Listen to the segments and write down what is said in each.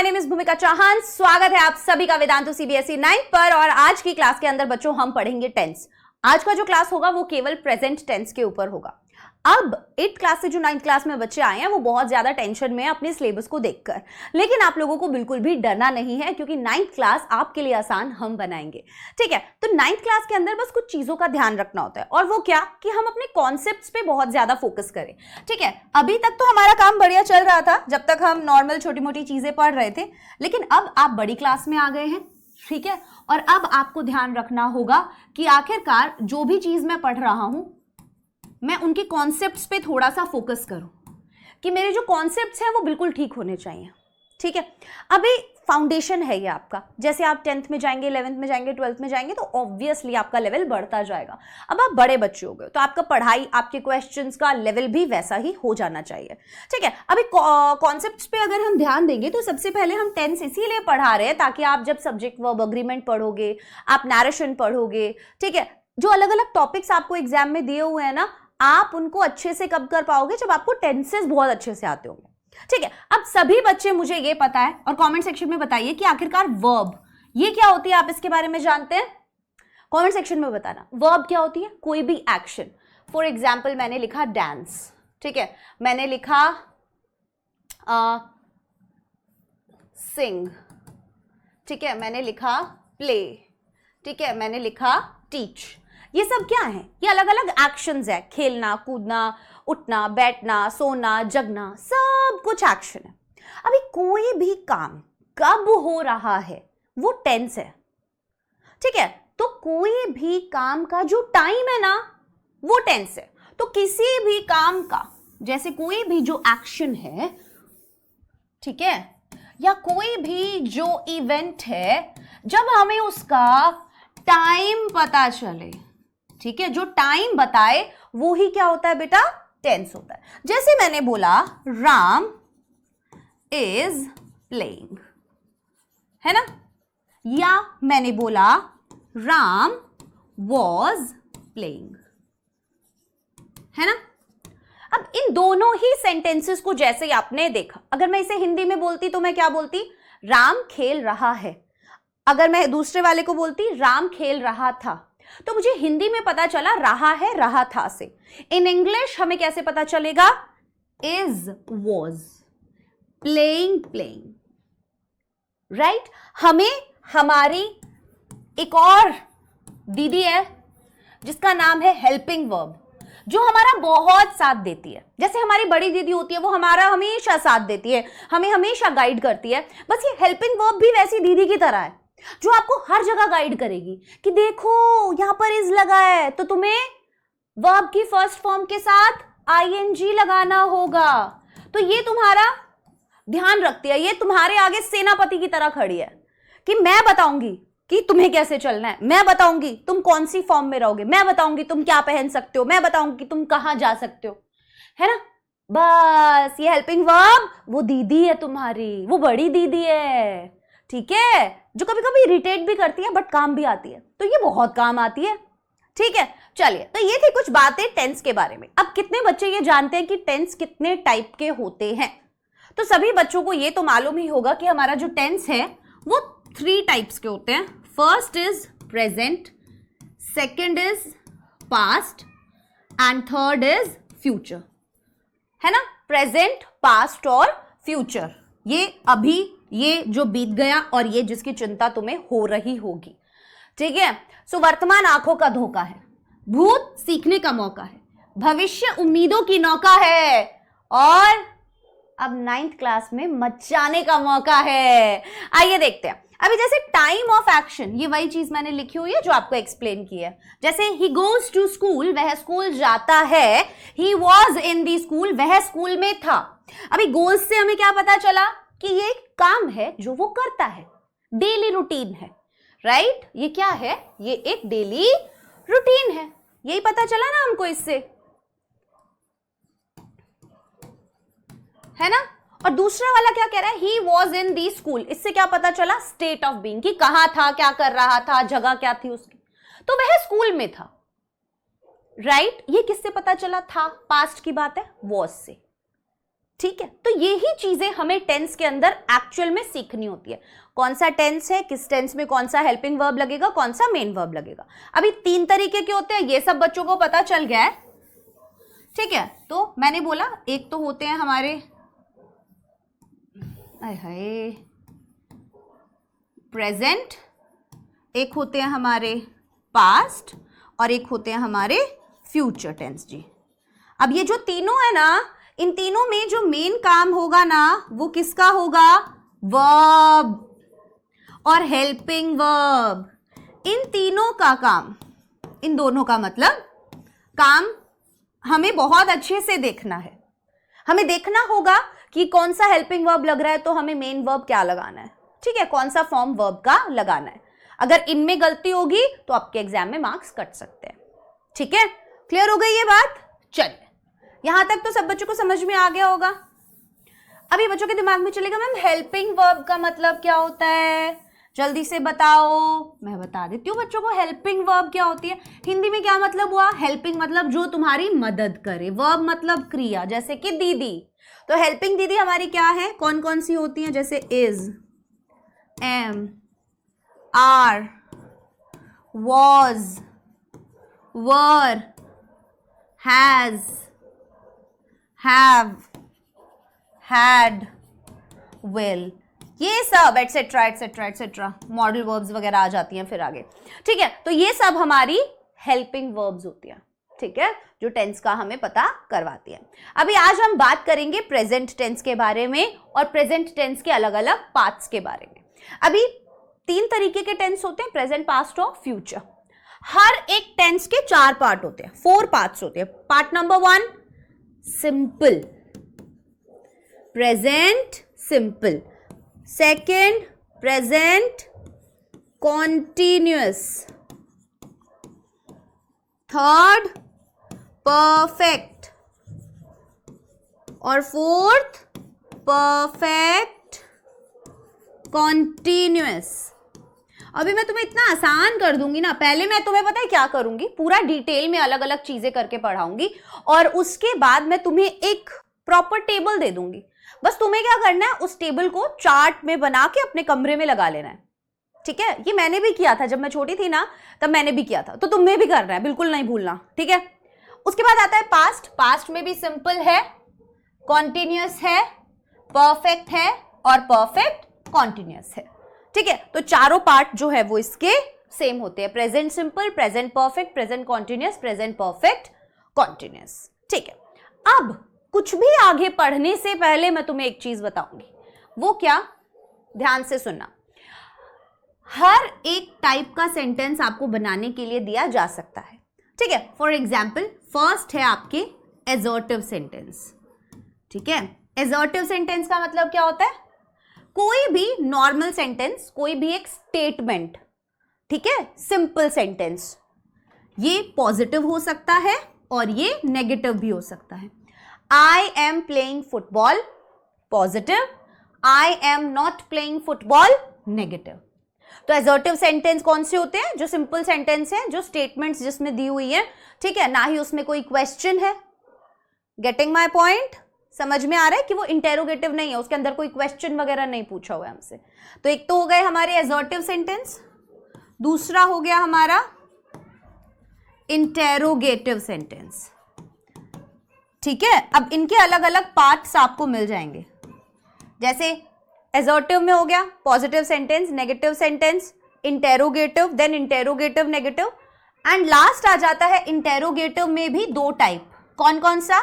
My name is भूमिका चौहान। स्वागत है आप सभी का वेदांतु सीबीएसई 9 पर। और आज की क्लास के अंदर बच्चों हम पढ़ेंगे टेंस। आज का जो क्लास होगा वो केवल प्रेजेंट टेंस के ऊपर होगा। अब 8th क्लास से जो 9th क्लास में बच्चे आए हैं वो बहुत ज्यादा टेंशन में है अपने सिलेबस को देखकर, लेकिन आप लोगों को बिल्कुल भी डरना नहीं है क्योंकि 9th क्लास आपके लिए आसान हम बनाएंगे। ठीक है, तो 9th क्लास के अंदर बस कुछ चीजों का ध्यान रखना होता है, और वो क्या कि हम अपने कॉन्सेप्ट्स पे बहुत ज्यादा फोकस करें। ठीक है, अभी तक तो हमारा काम बढ़िया चल रहा था जब तक हम नॉर्मल छोटी मोटी चीजें पढ़ रहे थे, लेकिन अब आप बड़ी क्लास में आ गए हैं। ठीक है, और अब आपको ध्यान रखना होगा कि आखिरकार जो भी चीज मैं पढ़ रहा हूं मैं उनके कॉन्सेप्ट्स पे थोड़ा सा फोकस करूं कि मेरे जो कॉन्सेप्ट्स हैं वो बिल्कुल ठीक होने चाहिए। ठीक है, अभी फाउंडेशन है ये आपका। जैसे आप 10th में जाएंगे, 11th में जाएंगे, 12th में जाएंगे तो ऑब्वियसली आपका लेवल बढ़ता जाएगा। अब आप बड़े बच्चे हो गए तो आपका पढ़ाई, आपके क्वेश्चंस का लेवल भी वैसा ही हो जाना चाहिए। ठीक है, अभी कॉन्सेप्ट्स पे अगर हम ध्यान देंगे तो सबसे पहले हम टेंस इसीलिए पढ़ा रहे हैं ताकि आप जब सब्जेक्ट वर्ब अग्रीमेंट पढ़ोगे, आप नैरेशन पढ़ोगे, ठीक है, जो अलग अलग टॉपिक्स आपको एग्जाम में दिए हुए हैं ना, आप उनको अच्छे से कब कर पाओगे जब आपको टेंसेस बहुत अच्छे से आते होंगे। ठीक है, अब सभी बच्चे मुझे ये पता है और कमेंट सेक्शन में बताइए कि आखिरकार वर्ब ये क्या होती है, आप इसके बारे में जानते हैं? कमेंट सेक्शन में बताना वर्ब क्या होती है। कोई भी एक्शन, फॉर एग्जाम्पल मैंने लिखा डांस, ठीक है, मैंने लिखा सिंग, ठीक है, मैंने लिखा प्ले, ठीक है, मैंने लिखा टीच। ये सब क्या है? ये अलग अलग एक्शंस है। खेलना, कूदना, उठना, बैठना, सोना, जगना, सब कुछ एक्शन है। अभी कोई भी काम कब हो रहा है वो टेंस है। ठीक है, तो कोई भी काम का जो टाइम है ना वो टेंस है। तो किसी भी काम का, जैसे कोई भी जो एक्शन है, ठीक है, या कोई भी जो इवेंट है, जब हमें उसका टाइम पता चले, ठीक है, जो टाइम बताए वो ही क्या होता है बेटा? टेंस होता है। जैसे मैंने बोला राम इज प्लेइंग, है ना, या मैंने बोला राम वॉज प्लेइंग, है ना। अब इन दोनों ही सेंटेंसेस को जैसे ही आपने देखा, अगर मैं इसे हिंदी में बोलती तो मैं क्या बोलती? राम खेल रहा है। अगर मैं दूसरे वाले को बोलती राम खेल रहा था, तो मुझे हिंदी में पता चला रहा है रहा था से। इन इंग्लिश हमें कैसे पता चलेगा? Is, was, playing, playing, right. हमें हमारी एक और दीदी है जिसका नाम है हेल्पिंग वर्ब, जो हमारा बहुत साथ देती है। जैसे हमारी बड़ी दीदी होती है वो हमारा हमेशा साथ देती है, हमें हमेशा गाइड करती है। बस ये हेल्पिंग वर्ब भी वैसी दीदी की तरह है जो आपको हर जगह गाइड करेगी कि देखो यहां पर इज लगा है तो तुम्हें वर्ब की फर्स्ट फॉर्म के साथ आईएनजी लगाना होगा। तो ये तुम्हारा ध्यान रखती है, ये तुम्हारे आगे सेनापति की तरह खड़ी है कि मैं बताऊंगी कि तुम्हें कैसे चलना है, मैं बताऊंगी तुम कौन सी फॉर्म में रहोगे, मैं बताऊंगी तुम क्या पहन सकते हो, मैं बताऊंगी तुम कहां जा सकते हो, है ना। बस ये हेल्पिंग वर्ब वो दीदी है तुम्हारी, वो बड़ी दीदी है, ठीक है, जो कभी कभी इरिटेट भी करती है बट काम भी आती है। तो ये बहुत काम आती है। ठीक है, चलिए, तो ये थी कुछ बातें टेंस के बारे में। अब कितने बच्चे ये जानते हैं कि टेंस कितने टाइप के होते हैं? तो सभी बच्चों को ये तो मालूम ही होगा कि हमारा जो टेंस है वो 3 टाइप्स के होते हैं। First is present, second is past and third is future, है ना। प्रेजेंट, पास्ट और फ्यूचर, ये अभी, ये जो बीत गया और ये जिसकी चिंता तुम्हें हो रही होगी। ठीक है, सो वर्तमान आंखों का धोखा है, भूत सीखने का मौका है, भविष्य उम्मीदों की नौका है, और अब 9th क्लास में मचाने का मौका है। आइए देखते हैं। अभी जैसे टाइम ऑफ एक्शन, ये वही चीज मैंने लिखी हुई है जो आपको एक्सप्लेन की है। जैसे ही गोज टू स्कूल, वह स्कूल जाता है। He was in the school, वह स्कूल में था। अभी गोज से हमें क्या पता चला कि ये एक काम है जो वो करता है, डेली रूटीन है, राइट। ये क्या है? ये एक डेली रूटीन है, यही पता चला ना हमको इससे, है ना। और दूसरा वाला क्या कह रहा है? He was in the school, इससे क्या पता चला? स्टेट ऑफ बीइंग, कि कहां था, क्या कर रहा था, जगह क्या थी उसकी, तो वह स्कूल में था, राइट। ये किससे पता चला? था, पास्ट की बात है, वॉज से। ठीक है, तो यही चीजें हमें टेंस के अंदर एक्चुअल में सीखनी होती है। कौन सा टेंस है, किस टेंस में कौन सा हेल्पिंग वर्ब लगेगा, कौन सा मेन वर्ब लगेगा। अभी 3 तरीके के होते हैं, ये सब बच्चों को पता चल गया है। ठीक है, तो मैंने बोला एक तो होते हैं हमारे प्रेजेंट, एक होते हैं हमारे पास्ट और एक होते हैं हमारे फ्यूचर टेंस जी। अब ये जो तीनों है ना, इन तीनों में जो मेन काम होगा ना वो किसका होगा, वर्ब और हेल्पिंग वर्ब। इन तीनों का काम, इन दोनों का मतलब काम हमें बहुत अच्छे से देखना है। हमें देखना होगा कि कौन सा हेल्पिंग वर्ब लग रहा है तो हमें मेन वर्ब क्या लगाना है, ठीक है, कौन सा फॉर्म वर्ब का लगाना है। अगर इनमें गलती होगी तो आपके एग्जाम में मार्क्स कट सकते हैं। ठीक है, क्लियर हो गई ये बात? चलिए, यहां तक तो सब बच्चों को समझ में आ गया होगा। अभी बच्चों के दिमाग में चलेगा मैम हेल्पिंग वर्ब का मतलब क्या होता है, जल्दी से बताओ। मैं बता देती हूँ बच्चों को हेल्पिंग वर्ब क्या होती है। हिंदी में क्या मतलब हुआ, हेल्पिंग मतलब जो तुम्हारी मदद करे, वर्ब मतलब क्रिया, जैसे कि दीदी। तो हेल्पिंग दीदी हमारी क्या है, कौन कौन सी होती हैं, जैसे is, am, are, was, were, has, have, had, will, ये सब etcetera etcetera etcetera modal verbs वगैरह आ जाती हैं फिर आगे। ठीक है, तो ये सब हमारी हेल्पिंग वर्ब्स होती हैं। ठीक है, जो टेंस का हमें पता करवाती है। अभी आज हम बात करेंगे प्रेजेंट टेंस के बारे में और प्रेजेंट टेंस के अलग अलग पार्ट्स के बारे में। अभी 3 तरीके के टेंस होते हैं, प्रेजेंट, पास्ट और फ्यूचर। हर एक टेंस के 4 पार्ट होते हैं, 4 पार्ट्स होते हैं। Part number 1 simple, present simple. Second present continuous. Third perfect और फोर्थ परफेक्ट कॉन्टिन्यूअस। अभी मैं तुम्हें इतना आसान कर दूंगी ना, पहले मैं तुम्हें पता है क्या करूंगी, पूरा डिटेल में अलग अलग चीजें करके पढ़ाऊंगी और उसके बाद मैं तुम्हें एक प्रॉपर टेबल दे दूंगी। बस तुम्हें क्या करना है, उस टेबल को चार्ट में बना के अपने कमरे में लगा लेना है। ठीक है, ये मैंने भी किया था जब मैं छोटी थी ना, तब मैंने भी किया था, तो तुम्हें भी करना है, बिल्कुल नहीं भूलना। ठीक है, उसके बाद आता है पास्ट। पास्ट में भी सिंपल है, कॉन्टिन्यूअस है, परफेक्ट है और परफेक्ट कॉन्टिन्यूअस है। ठीक है, तो चारों पार्ट जो है वो इसके सेम होते हैं, present simple, present perfect, present continuous, present perfect continuous. ठीक है, अब कुछ भी आगे पढ़ने से पहले मैं तुम्हें एक चीज बताऊंगी, वो क्या, ध्यान से सुनना। हर एक टाइप का सेंटेंस आपको बनाने के लिए दिया जा सकता है। ठीक है, फॉर एग्जाम्पल फर्स्ट है आपके एसर्टिव सेंटेंस। ठीक है, एसर्टिव सेंटेंस का मतलब क्या होता है, कोई भी नॉर्मल सेंटेंस, कोई भी एक स्टेटमेंट, ठीक है, सिंपल सेंटेंस, ये पॉजिटिव हो सकता है और ये नेगेटिव भी हो सकता है। I am playing football, positive. I am not playing football, negative. तो assertive sentence कौन से होते हैं, जो सिंपल सेंटेंस है, जो स्टेटमेंट्स जिसमें दी हुई है, ठीक है, ना ही उसमें कोई क्वेश्चन है। गेटिंग माई पॉइंट, समझ में आ रहा है कि वो इंटेरोगेटिव नहीं है, उसके अंदर कोई क्वेश्चन वगैरह नहीं पूछा हुआ है हमसे। तो एक तो हो गए हमारे assertive सेंटेंस, दूसरा हो गया हमारा इंटेरोगेटिव सेंटेंस। ठीक है, अब इनके अलग अलग पार्ट्स आपको मिल जाएंगे, जैसे एसर्टिव में हो गया positive sentence, negative sentence, interrogative, then interrogative negative, and last आ जाता है इंटेरोगेटिव में भी 2 टाइप। कौन कौन सा,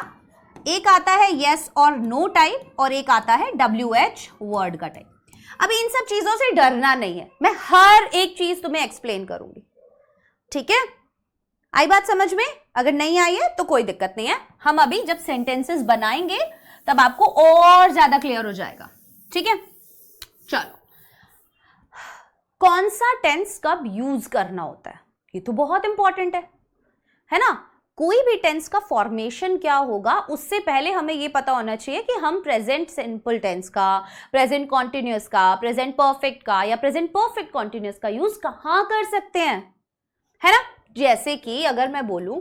एक आता है यस और नो टाइप और एक आता है WH वर्ड का टाइप। अभी इन सब चीजों से डरना नहीं है, मैं हर एक चीज तुम्हें एक्सप्लेन करूंगी। ठीक है, आई बात समझ में? अगर नहीं आई है तो कोई दिक्कत नहीं है, हम अभी जब सेंटेंसेस बनाएंगे तब आपको और ज्यादा क्लियर हो जाएगा। ठीक है, चलो, कौन सा टेंस कब यूज करना होता है, ये तो बहुत इंपॉर्टेंट है ना। कोई भी टेंस का फॉर्मेशन क्या होगा उससे पहले हमें ये पता होना चाहिए कि हम प्रेजेंट सिंपल टेंस का, प्रेजेंट कॉन्टिन्यूअस का, प्रेजेंट परफेक्ट का या प्रेजेंट परफेक्ट कॉन्टिन्यूअस का यूज कहां कर सकते हैं, है ना। जैसे कि अगर मैं बोलूं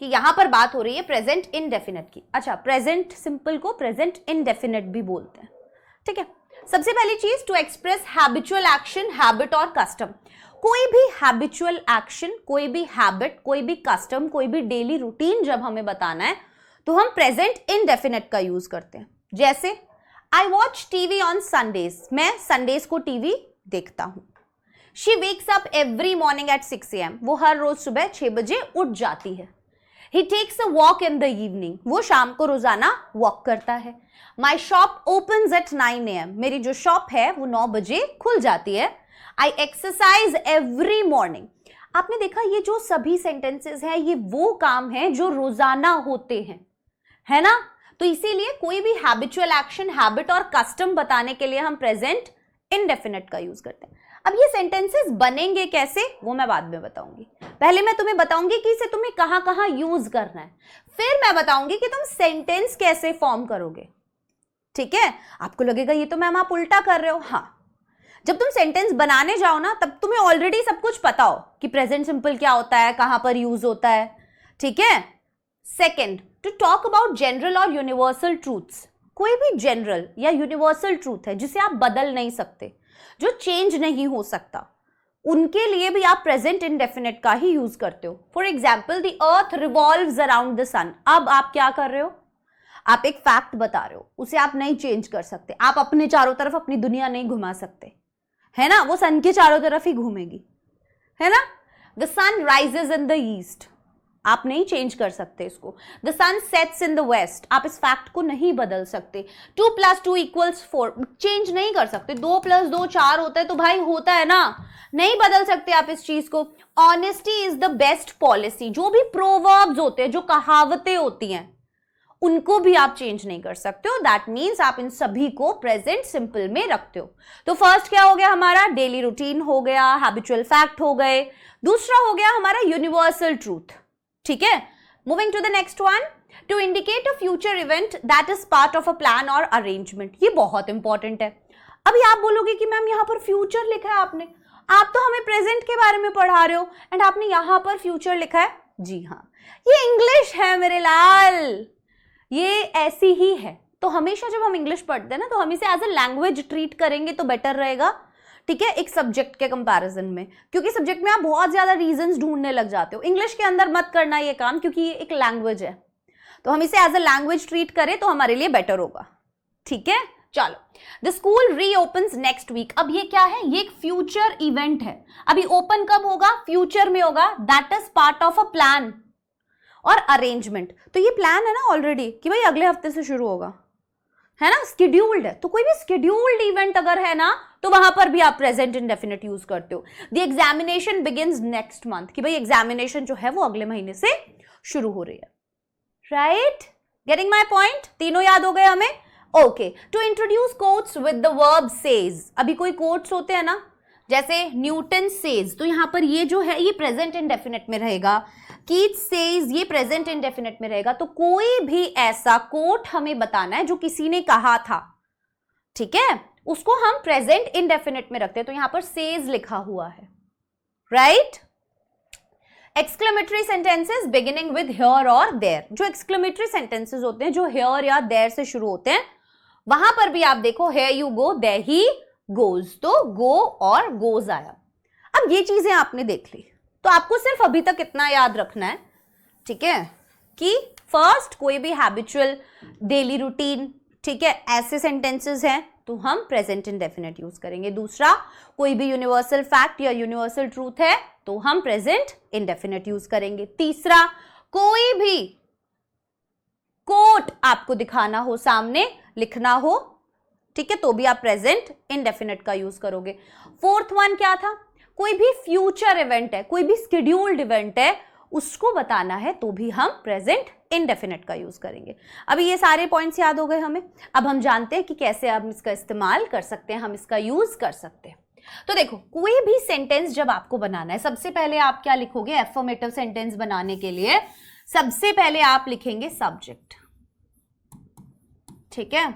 कि यहां पर बात हो रही है प्रेजेंट इंडेफिनिट की। अच्छा, प्रेजेंट सिंपल को प्रेजेंट इंडेफिनिट भी बोलते हैं, ठीक है। सबसे पहली चीज, to express habitual action, habit और कस्टम। कोई भी हैबिचुअल एक्शन, कोई भी हैबिट, कोई भी कस्टम, कोई भी डेली रूटीन जब हमें बताना है तो हम प्रेजेंट इंडेफिनिट का यूज करते हैं। जैसे I watch TV on Sundays, मैं संडेज को टीवी देखता हूं। She wakes up every morning at 6 AM, वो हर रोज सुबह 6 बजे उठ जाती है। He takes a walk in the evening, वो शाम को रोजाना वॉक करता है। My shop opens at 9 AM, मेरी जो शॉप है वो 9 बजे खुल जाती है। आई एक्सरसाइज एवरी मॉर्निंग। आपने देखा ये जो सभी सेंटेंसेस हैं ये वो काम है जो रोजाना होते हैं, है ना। तो इसीलिए कोई भी हैबिचुअल एक्शन, हैबिट और कस्टम बताने के लिए हम प्रेजेंट इंडेफिनिट का यूज करते हैं। अब ये सेंटेंसेस बनेंगे कैसे वो मैं बाद में बताऊंगी। पहले मैं तुम्हें बताऊंगी कि इसे तुम्हें कहां कहां यूज करना है, फिर मैं बताऊंगी कि तुम सेंटेंस कैसे फॉर्म करोगे, ठीक है। आपको लगेगा ये तो मैम आप उल्टा कर रहे हो। हाँ, जब तुम सेंटेंस बनाने जाओ ना तब तुम्हें ऑलरेडी सब कुछ पता हो कि प्रेजेंट सिंपल क्या होता है, कहां पर यूज होता है, ठीक है। Second, to talk about general और यूनिवर्सल ट्रूथ्स। कोई भी जनरल या यूनिवर्सल ट्रूथ है जिसे आप बदल नहीं सकते, जो चेंज नहीं हो सकता, उनके लिए भी आप प्रेजेंट इंडेफिनिट का ही यूज करते हो। For example, the earth revolves around the sun. अब आप क्या कर रहे हो, आप एक फैक्ट बता रहे हो, उसे आप नहीं चेंज कर सकते। आप अपने चारों तरफ अपनी दुनिया नहीं घुमा सकते, है ना, वो सन के चारों तरफ ही घूमेगी, है ना। The sun rises in the east, आप नहीं चेंज कर सकते इसको। The sun sets in the west, आप इस फैक्ट को नहीं बदल सकते। 2 + 2 = 4, चेंज नहीं कर सकते। 2 + 2 4 होता है तो भाई होता है ना, नहीं बदल सकते आप इस चीज को। Honesty is the best policy, जो भी प्रोवर्ब्स होते हैं, जो कहावतें होती हैं, उनको भी आप चेंज नहीं कर सकते हो। दैट मीन्स आप इन सभी को प्रेजेंट सिंपल में रखते हो। तो फर्स्ट क्या हो गया हमारा, डेली रूटीन हो गया, हैबिचुअल फैक्ट हो गए। दूसरा हो गया हमारा यूनिवर्सल ट्रूथ, ठीक है। Moving to the next one, to indicate a future event that is part of a plan और अरेंजमेंट। ये बहुत इंपॉर्टेंट है। अभी आप बोलोगे कि मैम यहाँ पर फ्यूचर लिखा है आपने, आप तो हमें प्रेजेंट के बारे में पढ़ा रहे हो एंड आपने यहाँ पर फ्यूचर लिखा है। जी हाँ, ये इंग्लिश है मेरे लाल, ये ऐसी ही है। तो हमेशा जब हम इंग्लिश पढ़ते हैं ना तो हम इसे एज अ लैंग्वेज ट्रीट करेंगे तो बेटर रहेगा, ठीक है, एक सब्जेक्ट के कंपैरिजन में। क्योंकि सब्जेक्ट में आप बहुत ज्यादा रीजंस ढूंढने लग जाते हो, इंग्लिश के अंदर मत करना ये काम, क्योंकि ये एक लैंग्वेज है। तो हम इसे एज अ लैंग्वेज ट्रीट करें तो हमारे लिए बेटर होगा, ठीक है। चलो, द स्कूल रीओपन्स नेक्स्ट वीक। अब ये क्या है, ये एक फ्यूचर इवेंट है। अभी ओपन कब होगा, फ्यूचर में होगा। That is part of a plan और अरेंजमेंट। तो ये प्लान है ना ऑलरेडी कि भाई अगले हफ्ते से शुरू होगा, है ना, स्केड्यूल्ड है। तो कोई भी स्केड्यूल्ड इवेंट अगर है ना तो वहां पर भी आप प्रेजेंट इंडेफिनिट यूज करते हो। The examination begins next month, कि भाई एग्जामिनेशन जो है वो अगले महीने से शुरू हो रही है, राइट। गेटिंग माई पॉइंट, तीनों याद हो गए हमें। Okay, to introduce quotes with the verb says. अभी कोई कोट्स होते हैं ना, जैसे न्यूटन सेज, तो यहां पर ये जो है ये प्रेजेंट इंडेफिनिट में रहेगा। कीट सेज, ये प्रेजेंट इंडेफिनिट में रहेगा। तो कोई भी ऐसा कोट हमें बताना है जो किसी ने कहा था, ठीक है, उसको हम प्रेजेंट इंडेफिनिट में रखते हैं। तो यहां पर सेज लिखा हुआ है, right. Exclamatory sentences beginning with here और देयर। जो एक्सक्लेमेटरी सेंटेंसेस होते हैं जो हियर या देयर से शुरू होते हैं, वहां पर भी आप देखो here you go, there he goes, तो गो और गोज आया। अब ये चीजें आपने देख ली, तो आपको सिर्फ अभी तक इतना याद रखना है, ठीक है, कि फर्स्ट कोई भी हैबिचुअल डेली रूटीन, ठीक है, ऐसे सेंटेंसेस हैं तो हम प्रेजेंट इंडेफिनिट यूज करेंगे। दूसरा, कोई भी यूनिवर्सल फैक्ट या यूनिवर्सल ट्रूथ है तो हम प्रेजेंट इंडेफिनिट यूज करेंगे। तीसरा, कोई भी कोट आपको दिखाना हो, सामने लिखना हो, ठीक है, तो भी आप प्रेजेंट इंडेफिनिट का यूज करोगे। फोर्थ वन क्या था, कोई भी फ्यूचर इवेंट है, कोई भी शेड्यूल्ड इवेंट है, उसको बताना है तो भी हम प्रेजेंट इंडेफिनिट का यूज करेंगे। अभी ये सारे पॉइंट्स याद हो गए हमें। अब हम जानते हैं कि कैसे हम इसका इस्तेमाल कर सकते हैं, हम इसका यूज कर सकते हैं। तो देखो, कोई भी सेंटेंस जब आपको बनाना है, सबसे पहले आप क्या लिखोगे, एफर्मेटिव सेंटेंस बनाने के लिए सबसे पहले आप लिखेंगे सब्जेक्ट, ठीक है,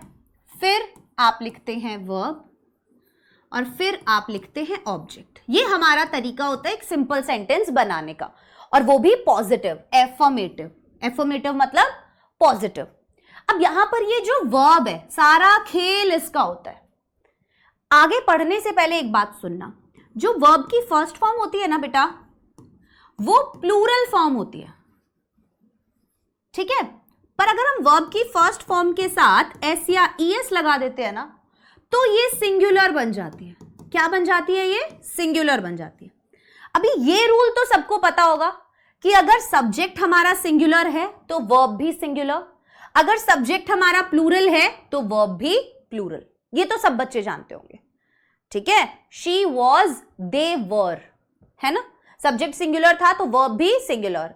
फिर आप लिखते हैं वर्ब और फिर आप लिखते हैं ऑब्जेक्ट। ये हमारा तरीका होता है एक सिंपल सेंटेंस बनाने का। और वो भी पॉजिटिव, एफर्मेटिव। एफर्मेटिव मतलब पॉजिटिव। अब यहां पर ये जो वर्ब है, सारा खेल इसका होता है। आगे पढ़ने से पहले एक बात सुनना, जो वर्ब की फर्स्ट फॉर्म होती है ना बेटा, वो प्लूरल फॉर्म होती है, ठीक है। पर अगर हम वर्ब की फर्स्ट फॉर्म के साथ एस या ईएस लगा देते हैं ना, तो ये सिंगुलर बन जाती है। क्या बन जाती है? ये सिंगुलर बन जाती है। अभी ये रूल तो सबको पता होगा कि अगर सब्जेक्ट हमारा सिंगुलर है तो वर्ब भी सिंगुलर, अगर सब्जेक्ट हमारा प्लूरल है तो वर्ब भी प्लूरल। ये तो सब बच्चे जानते होंगे, ठीक है। शी वॉज, दे वर, है ना। सब्जेक्ट सिंगुलर था तो वर्ब भी सिंगुलर।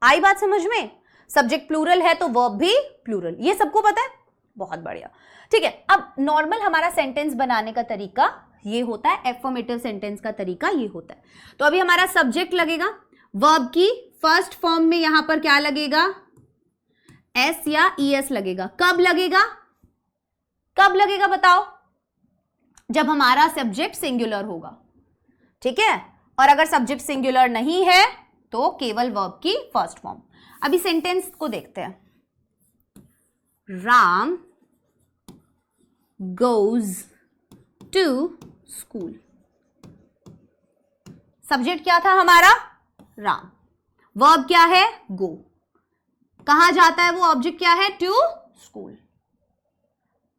आई बात समझ में? सब्जेक्ट प्लूरल है तो वर्ब भी प्लूरल। ये सबको पता है? बहुत बढ़िया, ठीक है। अब नॉर्मल हमारा सेंटेंस बनाने का तरीका ये होता है, एफर्मेटिव सेंटेंस का तरीका ये होता है। तो अभी हमारा सब्जेक्ट लगेगा, वर्ब की फर्स्ट फॉर्म में यहां पर क्या लगेगा? एस या ईएस लगेगा। कब लगेगा? कब लगेगा बताओ? जब हमारा सब्जेक्ट सिंगुलर होगा, ठीक है। और अगर सब्जेक्ट सिंगुलर नहीं है तो केवल वर्ब की फर्स्ट फॉर्म। अभी सेंटेंस को देखते हैं। Ram goes to school. Subject क्या था हमारा? राम। वर्ब क्या है? गो। कहां जाता है वो ऑब्जेक्ट क्या है? To school.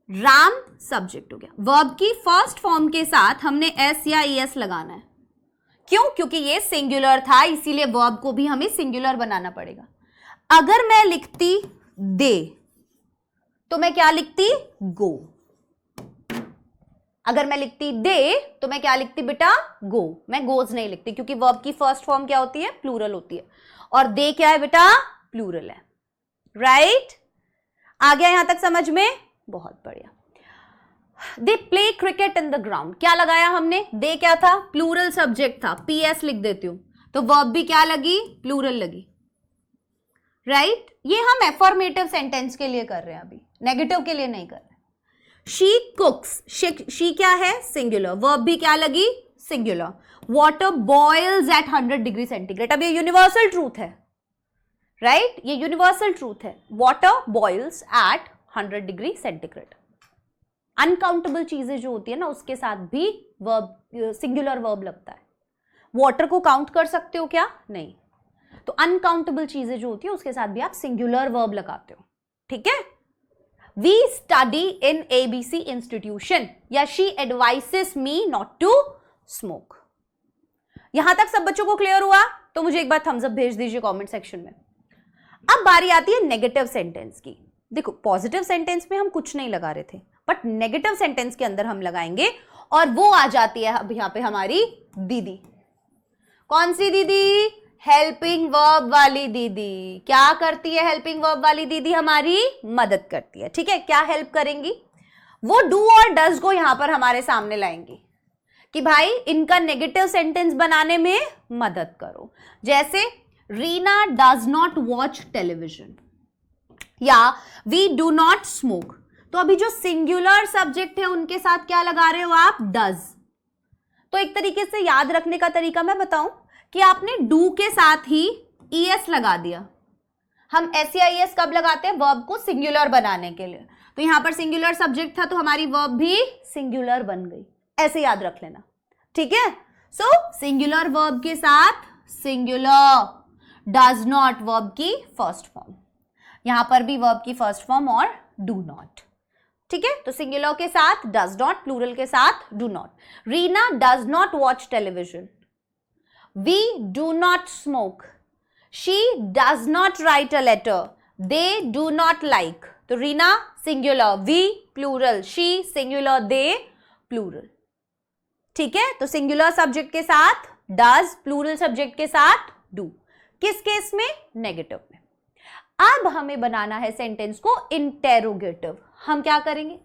राम सब्जेक्ट हो गया। वर्ब की फर्स्ट फॉर्म के साथ हमने एस या ईएस लगाना है। क्यों? क्योंकि ये सिंगुलर था, इसीलिए वर्ब को भी हमें सिंगुलर बनाना पड़ेगा। अगर मैं लिखती दे तो मैं क्या लिखती? गो। अगर मैं लिखती दे तो मैं क्या लिखती बेटा? गो। मैं गोज नहीं लिखती क्योंकि वर्ब की फर्स्ट फॉर्म क्या होती है? प्लूरल होती है। और दे क्या है बेटा? प्लूरल है, राइट। आ गया यहां तक समझ में? बहुत बढ़िया। They play cricket in the ground. क्या लगाया हमने? दे क्या था? प्लूरल सब्जेक्ट था। पीएस लिख देती हूं तो वर्ब भी क्या लगी? प्लूरल लगी, राइट। ये हम एफर्मेटिव सेंटेंस के लिए कर रहे हैं, अभी नेगेटिव के लिए नहीं कर रहे। शी कुक्स, शी क्या है? सिंगुलर। वर्ब भी क्या लगी? Singular. Water boils at 100 degree centigrade. अब ये यूनिवर्सल ट्रूथ है, राइट। ये यूनिवर्सल ट्रूथ है। Water boils at 100 degree centigrade. Uncountable चीजें जो होती है ना, उसके साथ भी वर्ब, सिंगुलर वर्ब लगता है। वाटर को काउंट कर सकते हो क्या? नहीं। तो अनकाउंटेबल चीजें जो होती है उसके साथ भी आप सिंगुलर वर्ब लगाते हो, ठीक है। We study in ABC institution, या she advises me not to smoke. यहां तक सब बच्चों को क्लियर हुआ? तो मुझे एक बार थम्स अप भेज दीजिए कमेंट सेक्शन में। अब बारी आती है नेगेटिव सेंटेंस की। देखो, पॉजिटिव सेंटेंस में हम कुछ नहीं लगा रहे थे, बट नेगेटिव सेंटेंस के अंदर हम लगाएंगे, और वो आ जाती है अब यहां पे हमारी दीदी। कौन सी दीदी? हेल्पिंग वर्ब वाली दीदी। क्या करती है हेल्पिंग वर्ब वाली दीदी? हमारी मदद करती है, ठीक है। क्या हेल्प करेंगी? वो डू और डज को यहां पर हमारे सामने लाएंगी कि भाई इनका नेगेटिव सेंटेंस बनाने में मदद करो। जैसे Reena does not watch television, या वी डू नॉट स्मोक। तो अभी जो सिंगुलर सब्जेक्ट है उनके साथ क्या लगा रहे हो आप? डज। तो एक तरीके से याद रखने का तरीका मैं बताऊं कि आपने डू के साथ ही ईएस लगा दिया। हम एस या ईएस कब लगाते हैं? वर्ब को सिंगुलर बनाने के लिए। तो यहां पर सिंगुलर सब्जेक्ट था तो हमारी वर्ब भी सिंगुलर बन गई। ऐसे याद रख लेना, ठीक है। सो सिंगुलर वर्ब के साथ सिंगुलर, डज नॉट वर्ब की फर्स्ट फॉर्म, यहां पर भी वर्ब की फर्स्ट फॉर्म और डू नॉट, ठीक है। तो सिंगुलर के साथ डज नॉट, प्लूरल के साथ do not. Reena does not watch television, we do not smoke, she does not write a letter, they do not like. तो Reena singular, we plural, she singular, they plural, ठीक है। तो singular subject के साथ does, plural subject के साथ do. किस case में? नेगेटिव में। अब हमें बनाना है सेंटेंस को इंटेरोगेटिव। हम क्या करेंगे?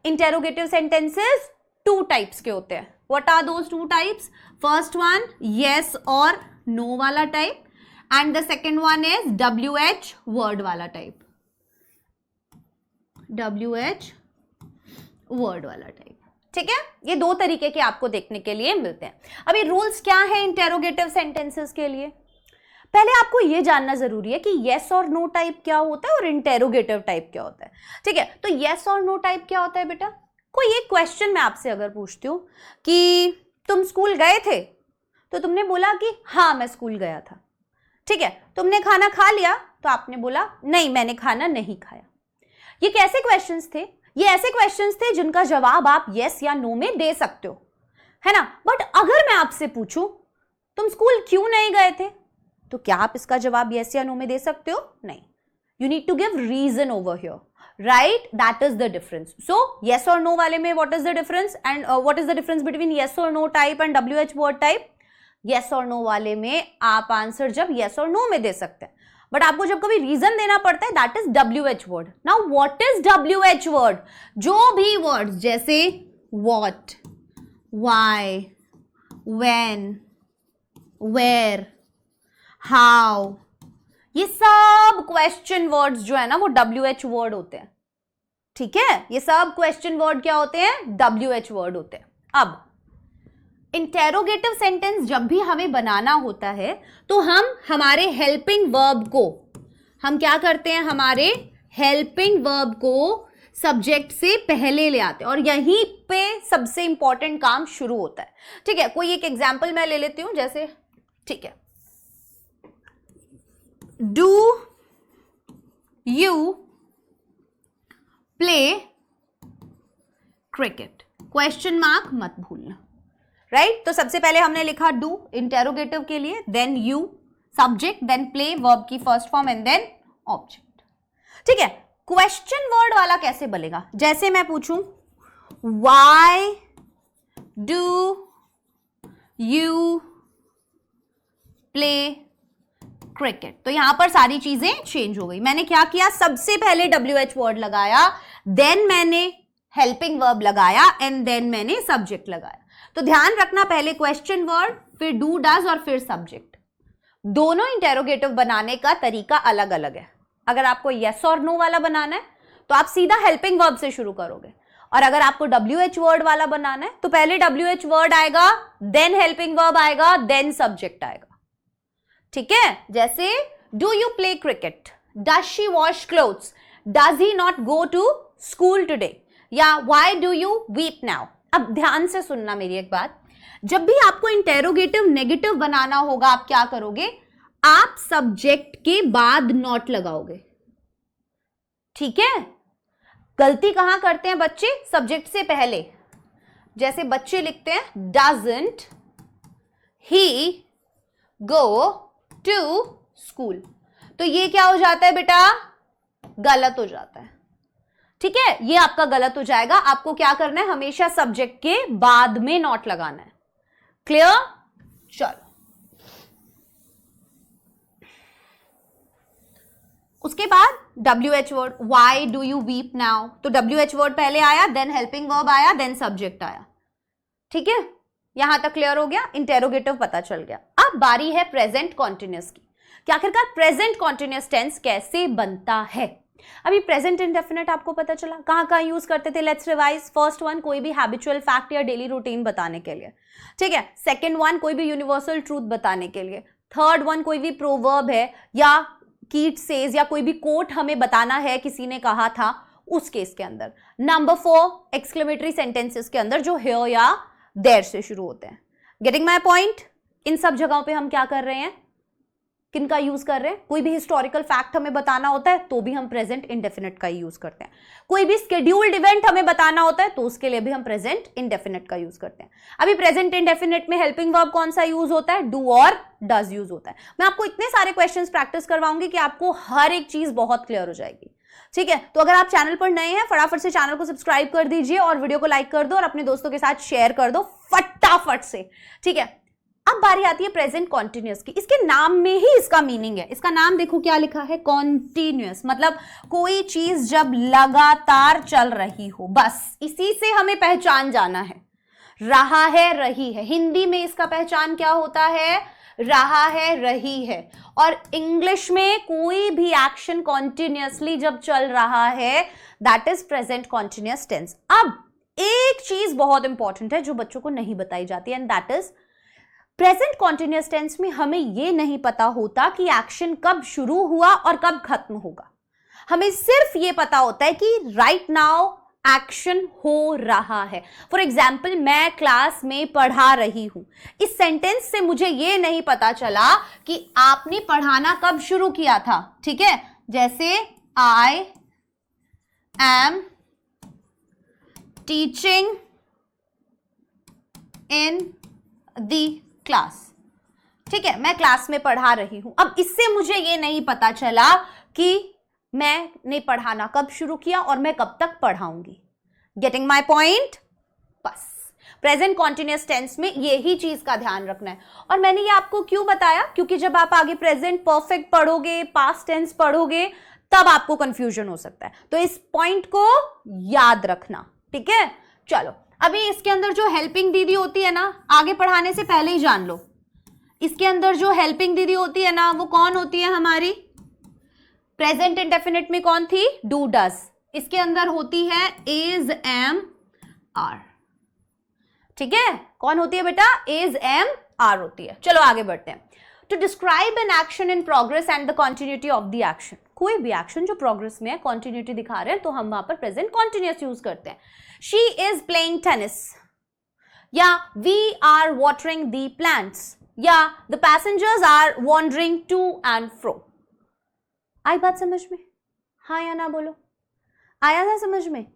इंटेरोगेटिव सेंटेंसेस टू टाइप्स के होते हैं। What are those two types? First one yes और नो वाला type, and the second one is WH word वाला टाइप। WH वर्ड वाला टाइप, ठीक है। ये दो तरीके के आपको देखने के लिए मिलते हैं। अभी रूल्स क्या है इंटेरोगेटिव सेंटेंसेस के लिए? पहले आपको यह जानना जरूरी है कि येस और नो टाइप क्या होता है और इंटेरोगेटिव टाइप क्या होता है। ठीक है, तो येस और नो टाइप क्या होता है बेटा? कोई एक क्वेश्चन मैं आपसे अगर पूछती हूँ कि तुम स्कूल गए थे, तो तुमने बोला कि हाँ मैं स्कूल गया था। ठीक है, तुमने खाना खा लिया, तो आपने बोला नहीं मैंने खाना नहीं खाया। ये कैसे क्वेश्चंस थे? ये ऐसे क्वेश्चंस थे जिनका जवाब आप यस या नो में दे सकते हो, है ना। बट अगर मैं आपसे पूछूं तुम स्कूल क्यों नहीं गए थे, तो क्या आप इसका जवाब यस या नो में दे सकते हो? नहीं। You need to give reason over here, right? That is the difference. So yes और नो वाले में what is the difference and what is the difference between yes और no type and WH word type? Yes और no वाले में आप answer जब yes और नो में दे सकते हैं, बट आपको जब कभी रीजन देना पड़ता है that is WH word. Now what is WH word? जो भी वर्ड्स जैसे what, why, when, where, how, ये सब क्वेश्चन वर्ड्स जो है ना वो WH वर्ड होते हैं। ठीक है, ये सब क्वेश्चन वर्ड क्या होते हैं? WH वर्ड होते हैं। अब इंटेरोगेटिव सेंटेंस जब भी हमें बनाना होता है तो हम हमारे हेल्पिंग वर्ब को हम क्या करते हैं? हमारे हेल्पिंग वर्ब को सब्जेक्ट से पहले ले आते हैं और यहीं पे सबसे इंपॉर्टेंट काम शुरू होता है। ठीक है, कोई एक एग्जांपल मैं ले लेती हूं, जैसे ठीक है, do you play cricket? Question mark मत भूलना, राइट? तो सबसे पहले हमने लिखा डू इंटेरोगेटिव के लिए, then you subject, then play verb की first form and then object. ठीक है, क्वेश्चन वर्ड वाला कैसे बनेगा? जैसे मैं पूछूं why do you play cricket, तो यहां पर सारी चीजें चेंज हो गई। मैंने क्या किया? सबसे पहले WH वर्ड लगाया, देन मैंने हेल्पिंग वर्ब लगाया एंड देन मैंने सब्जेक्ट लगाया। तो ध्यान रखना, पहले क्वेश्चन वर्ड, फिर डू डज और फिर सब्जेक्ट। दोनों इंटेरोगेटिव बनाने का तरीका अलग अलग है। अगर आपको यस और नो वाला बनाना है तो आप सीधा हेल्पिंग वर्ब से शुरू करोगे, और अगर आपको WH वर्ड वाला बनाना है तो पहले WH वर्ड आएगा, देन हेल्पिंग वर्ब आएगा, देन सब्जेक्ट आएगा। ठीक है, जैसे do you play cricket, does she wash clothes, does he not go to school today, या why do you weep now. अब ध्यान से सुनना मेरी एक बात, जब भी आपको इंटेरोगेटिव नेगेटिव बनाना होगा आप क्या करोगे? आप सब्जेक्ट के बाद नॉट लगाओगे। ठीक है, गलती कहां करते हैं बच्चे? सब्जेक्ट से पहले। जैसे बच्चे लिखते हैं doesn't he go to school, तो ये क्या हो जाता है बेटा? गलत हो जाता है। ठीक है, ये आपका गलत हो जाएगा। आपको क्या करना है? हमेशा सब्जेक्ट के बाद में नॉट लगाना है। क्लियर? चलो, उसके बाद WH word, why do you weep now, तो WH वर्ड पहले आया, देन हेल्पिंग वर्ब आया, देन सब्जेक्ट आया। ठीक है, यहां तक क्लियर हो गया, इंटेरोगेटिव पता चल गया। अब बारी है प्रेजेंट कॉन्टिन्यूअस की कि आखिरकार प्रेजेंट कॉन्टिन्यूअस टेंस कैसे बनता है। अभी प्रेजेंट इंडेफिनिट आपको पता चला, कहां कहां यूज करते थे? Let's revise. फर्स्ट वन, कोई भी हैबिचुअल फैक्ट या डेली रूटीन बताने के लिए। ठीक है, सेकंड वन, कोई भी यूनिवर्सल ट्रूथ बताने के लिए। थर्ड वन, कोई भी प्रोवर्ब है या कीट सेज या कोई भी कोट हमें बताना है, किसी ने कहा था, उस केस के अंदर। नंबर 4, एक्सक्लेमेटरी सेंटेंसेस के अंदर जो हियर या देयर से शुरू होते हैं। Getting my point? इन सब जगहों पे हम क्या कर रहे हैं? किनका यूज कर रहे हैं? कोई भी हिस्टोरिकल फैक्ट हमें बताना होता है तो भी हम प्रेजेंट इंडेफिनिट का यूज करते हैं। कोई भी स्केड्यूल्ड इवेंट हमें बताना होता है तो उसके लिए भी हम प्रेजेंट इंडेफिनिट का यूज करते हैं। अभी प्रेजेंट इंडेफिनिट में हेल्पिंग वर्ब कौन सा यूज होता है? डू और डज यूज होता है। मैं आपको इतने सारे क्वेश्चंस प्रैक्टिस करवाऊंगी कि आपको हर एक चीज बहुत क्लियर हो जाएगी। ठीक है, तो अगर आप चैनल पर नए हैं फटाफट से चैनल को सब्सक्राइब कर दीजिए और वीडियो को लाइक कर दो और अपने दोस्तों के साथ शेयर कर दो फटाफट से। ठीक है, अब बारी आती है प्रेजेंट कॉन्टिन्यूअस की। इसके नाम में ही इसका मीनिंग है। इसका नाम देखो क्या लिखा है? कॉन्टिन्यूअस, मतलब कोई चीज जब लगातार चल रही हो, बस इसी से हमें पहचान जाना है। रहा है, रही है, हिंदी में इसका पहचान क्या होता है? रहा है, रही है। और इंग्लिश में कोई भी एक्शन कॉन्टिन्यूअसली जब चल रहा है that is present continuous tense. अब एक चीज बहुत इंपॉर्टेंट है जो बच्चों को नहीं बताई जाती है, and that is present continuous tense में हमें यह नहीं पता होता कि एक्शन कब शुरू हुआ और कब खत्म होगा। हमें सिर्फ यह पता होता है कि राइट नाउ एक्शन हो रहा है। फॉर एग्जाम्पल, मैं क्लास में पढ़ा रही हूं। इस सेंटेंस से मुझे यह नहीं पता चला कि आपने पढ़ाना कब शुरू किया था। ठीक है, जैसे I am teaching in the class. ठीक है, मैं क्लास में पढ़ा रही हूं। अब इससे मुझे यह नहीं पता चला कि मैंने पढ़ाना कब शुरू किया और मैं कब तक पढ़ाऊंगी। Getting my point? बस प्रेजेंट कॉन्टिन्यूअस टेंस में यही चीज का ध्यान रखना है। और मैंने ये आपको क्यों बताया, क्योंकि जब आप आगे प्रेजेंट परफेक्ट पढ़ोगे, पास्ट टेंस पढ़ोगे, तब आपको कंफ्यूजन हो सकता है। तो इस पॉइंट को याद रखना। ठीक है, चलो अभी इसके अंदर जो हेल्पिंग दीदी होती है ना, आगे पढ़ाने से पहले ही जान लो, इसके अंदर जो हेल्पिंग दीदी होती है ना, वो कौन होती है हमारी? प्रेजेंट इंडेफिनिट में कौन थी? Do does. इसके अंदर होती है इज एम आर। ठीक है, कौन होती है बेटा? इज एम आर होती है। चलो आगे बढ़ते हैं। To describe an action in progress and the continuity of the action. कोई भी एक्शन जो प्रोग्रेस में है, कॉन्टिन्यूटी दिखा रहे हैं, तो हम वहां पर प्रेजेंट कॉन्टिन्यूअस यूज करते हैं। शी इज प्लेइंग टेनिस, या we are watering the plants, या the passengers are wandering to and fro. आई बात समझ में? हाँ या ना बोलो। आया ना समझ में?